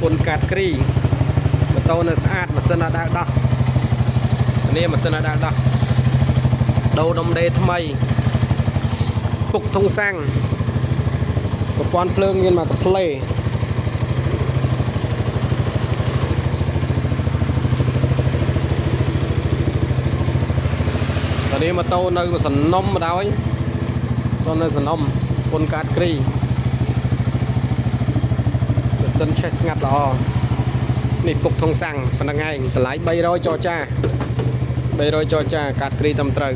ពុនកាតគ្រីម៉ូតូនៅស្អាតម៉ាស៊ីនអត់ដើរដោះនេះម៉ាស៊ីនអត់ដើរដោះដូរដុំដេថ្មីពុកធុងសាំងប្រព័ន្ធភ្លើងមានមកកាផ្លេនេះម៉ូតូនៅសំណុំមកដល់ទៅនៅសំណុំពុនកាតគ្រីម៉ាស៊ីនឆេះស្ងាត់ល្អនេះពុកធុងសាំងប៉ុណ្ណឹងឯងតម្លៃ300ចរចាកាតគ្រីត្រឹមត្រូវ